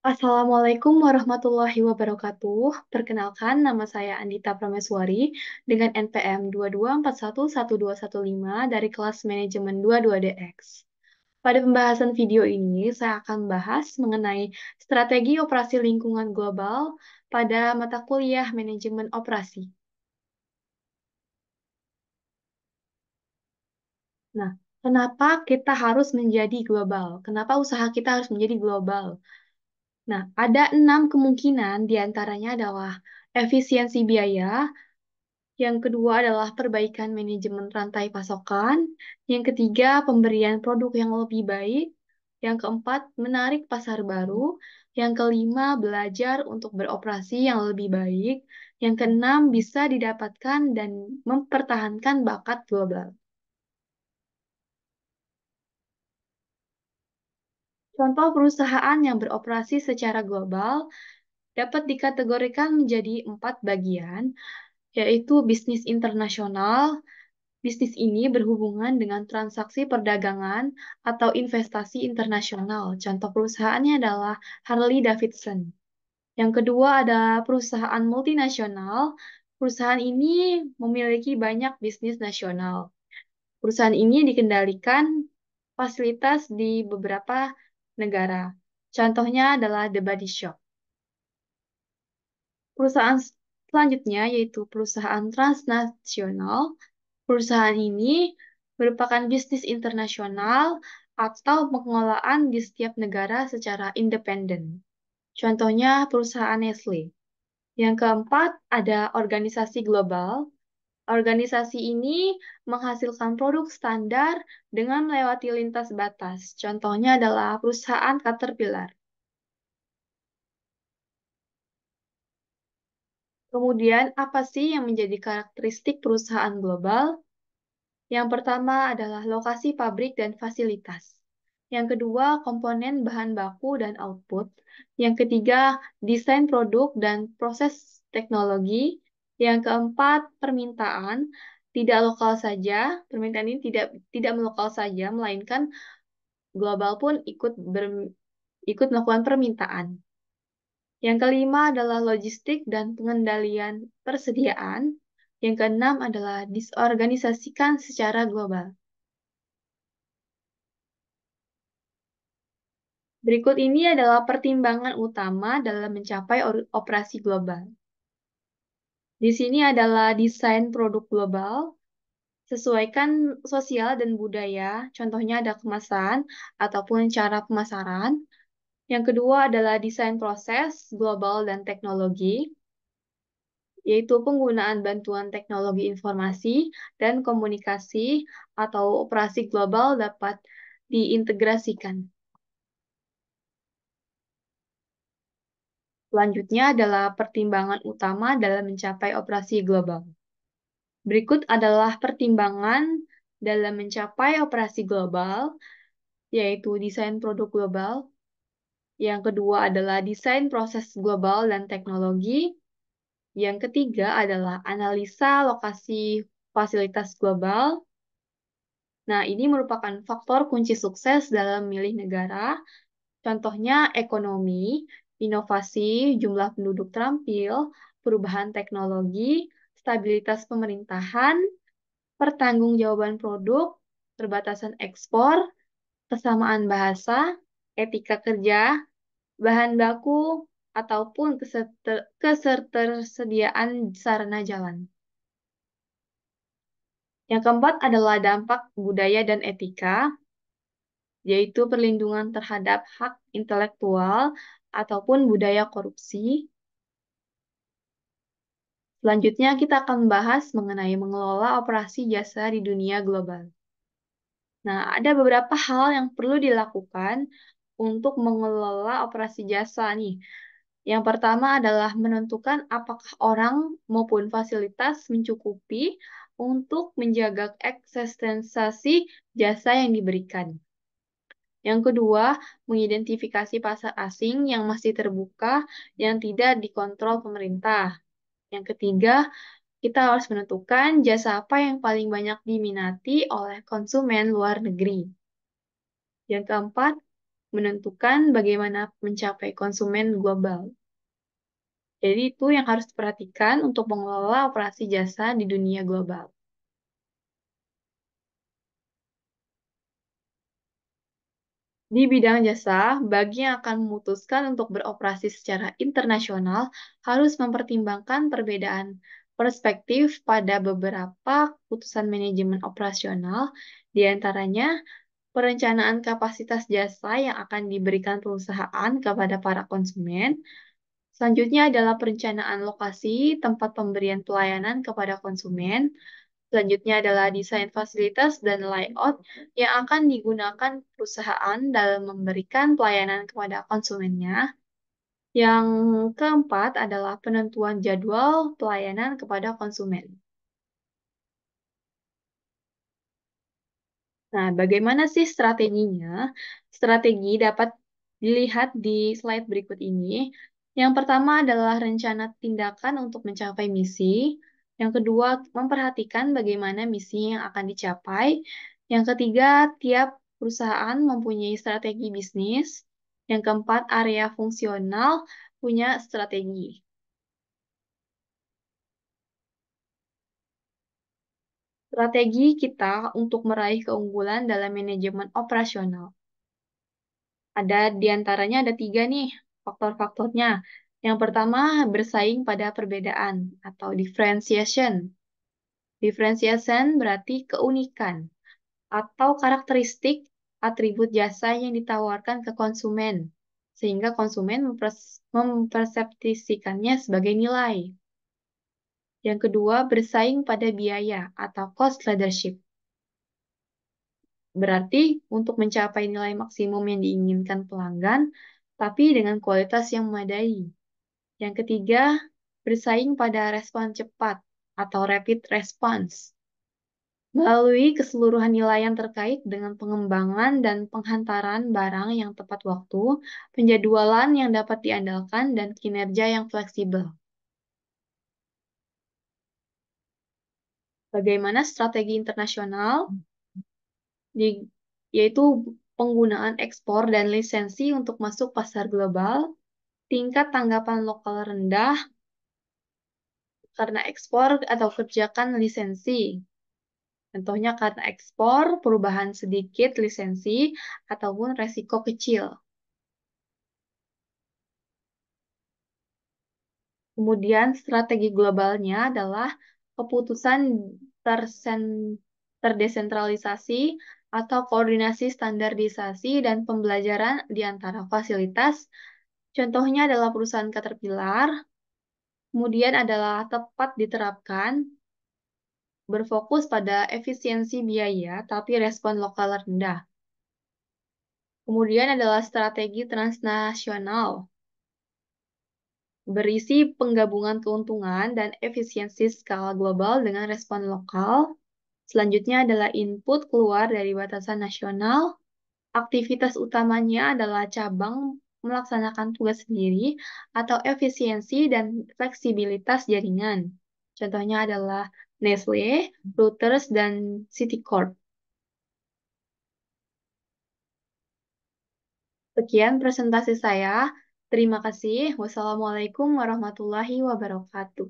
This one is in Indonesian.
Assalamualaikum warahmatullahi wabarakatuh. Perkenalkan, nama saya Andita Prameswari dengan NPM 224112115 dari kelas manajemen 22DX. Pada pembahasan video ini, saya akan bahas mengenai strategi operasi lingkungan global pada mata kuliah manajemen operasi. Nah, kenapa kita harus menjadi global? Kenapa usaha kita harus menjadi global? Nah, ada 6 kemungkinan, diantaranya adalah efisiensi biaya, yang kedua adalah perbaikan manajemen rantai pasokan, yang ketiga pemberian produk yang lebih baik, yang keempat menarik pasar baru, yang kelima belajar untuk beroperasi yang lebih baik, yang keenam bisa didapatkan dan mempertahankan bakat global. Contoh perusahaan yang beroperasi secara global dapat dikategorikan menjadi 4 bagian, yaitu bisnis internasional. Bisnis ini berhubungan dengan transaksi perdagangan atau investasi internasional. Contoh perusahaannya adalah Harley-Davidson. Yang kedua ada perusahaan multinasional. Perusahaan ini memiliki banyak bisnis nasional. Perusahaan ini dikendalikan fasilitas di beberapa negara. Contohnya adalah The Body Shop. Perusahaan selanjutnya yaitu perusahaan transnasional. Perusahaan ini merupakan bisnis internasional atau pengelolaan di setiap negara secara independen. Contohnya perusahaan Nestle. Yang keempat ada organisasi global. Organisasi ini menghasilkan produk standar dengan melewati lintas batas. Contohnya adalah perusahaan Caterpillar. Kemudian, apa sih yang menjadi karakteristik perusahaan global? Yang pertama adalah lokasi pabrik dan fasilitas. Yang kedua, komponen bahan baku dan output. Yang ketiga, desain produk dan proses teknologi. Yang keempat, permintaan. Tidak lokal saja, permintaan ini tidak melokal saja, melainkan global pun ikut melakukan permintaan. Yang kelima adalah logistik dan pengendalian persediaan. Yang keenam adalah disorganisasikan secara global. Berikut ini adalah pertimbangan utama dalam mencapai operasi global. Di sini adalah desain produk global, sesuaikan sosial dan budaya, contohnya ada kemasan ataupun cara pemasaran. Yang kedua adalah desain proses global dan teknologi, yaitu penggunaan bantuan teknologi informasi dan komunikasi atau operasi global dapat diintegrasikan. Selanjutnya adalah pertimbangan utama dalam mencapai operasi global. Berikut adalah pertimbangan dalam mencapai operasi global, yaitu desain produk global. Yang kedua adalah desain proses global dan teknologi. Yang ketiga adalah analisa lokasi fasilitas global. Nah, ini merupakan faktor kunci sukses dalam memilih negara. Contohnya ekonomi, inovasi, jumlah penduduk terampil, perubahan teknologi, stabilitas pemerintahan, pertanggungjawaban produk, perbatasan ekspor, kesamaan bahasa, etika kerja, bahan baku, ataupun ketersediaan sarana jalan. Yang keempat adalah dampak budaya dan etika, yaitu perlindungan terhadap hak intelektual ataupun budaya korupsi. Selanjutnya, kita akan membahas mengenai mengelola operasi jasa di dunia global. Nah, ada beberapa hal yang perlu dilakukan untuk mengelola operasi jasa nih. Yang pertama adalah menentukan apakah orang maupun fasilitas mencukupi untuk menjaga eksistensi jasa yang diberikan. Yang kedua, mengidentifikasi pasar asing yang masih terbuka yang tidak dikontrol pemerintah. Yang ketiga, kita harus menentukan jasa apa yang paling banyak diminati oleh konsumen luar negeri. Yang keempat, menentukan bagaimana mencapai konsumen global. Jadi itu yang harus diperhatikan untuk mengelola operasi jasa di dunia global. Di bidang jasa, bagi yang akan memutuskan untuk beroperasi secara internasional harus mempertimbangkan perbedaan perspektif pada beberapa keputusan manajemen operasional, di antaranya perencanaan kapasitas jasa yang akan diberikan perusahaan kepada para konsumen. Selanjutnya adalah perencanaan lokasi tempat pemberian pelayanan kepada konsumen. Selanjutnya adalah desain fasilitas dan layout yang akan digunakan perusahaan dalam memberikan pelayanan kepada konsumennya. Yang keempat adalah penentuan jadwal pelayanan kepada konsumen. Nah, bagaimana sih strateginya? Strategi dapat dilihat di slide berikut ini. Yang pertama adalah rencana tindakan untuk mencapai misi. Yang kedua, memperhatikan bagaimana misi yang akan dicapai. Yang ketiga, tiap perusahaan mempunyai strategi bisnis. Yang keempat, area fungsional punya strategi. Strategi kita untuk meraih keunggulan dalam manajemen operasional. Ada di antaranya ada tiga nih faktor-faktornya. Yang pertama, bersaing pada perbedaan atau differentiation. Differentiation berarti keunikan atau karakteristik atribut jasa yang ditawarkan ke konsumen, sehingga konsumen mempersepsikannya sebagai nilai. Yang kedua, bersaing pada biaya atau cost leadership. Berarti untuk mencapai nilai maksimum yang diinginkan pelanggan, tapi dengan kualitas yang memadai. Yang ketiga, bersaing pada respon cepat atau rapid response. Melalui keseluruhan nilai yang terkait dengan pengembangan dan penghantaran barang yang tepat waktu, penjadwalan yang dapat diandalkan, dan kinerja yang fleksibel. Bagaimana strategi internasional? Yaitu penggunaan ekspor dan lisensi untuk masuk pasar global, tingkat tanggapan lokal rendah karena ekspor atau kerjakan lisensi. Contohnya karena ekspor, perubahan sedikit lisensi, ataupun resiko kecil. Kemudian strategi globalnya adalah keputusan terdesentralisasi atau koordinasi standarisasi dan pembelajaran di antara fasilitas. Contohnya adalah perusahaan Caterpillar. Kemudian adalah tepat diterapkan, berfokus pada efisiensi biaya tapi respon lokal rendah. Kemudian adalah strategi transnasional, berisi penggabungan keuntungan dan efisiensi skala global dengan respon lokal. Selanjutnya adalah input keluar dari batasan nasional. Aktivitas utamanya adalah cabang melaksanakan tugas sendiri atau efisiensi dan fleksibilitas jaringan. Contohnya adalah Nestle, Reuters, dan Citicorp. Sekian presentasi saya. Terima kasih. Wassalamualaikum warahmatullahi wabarakatuh.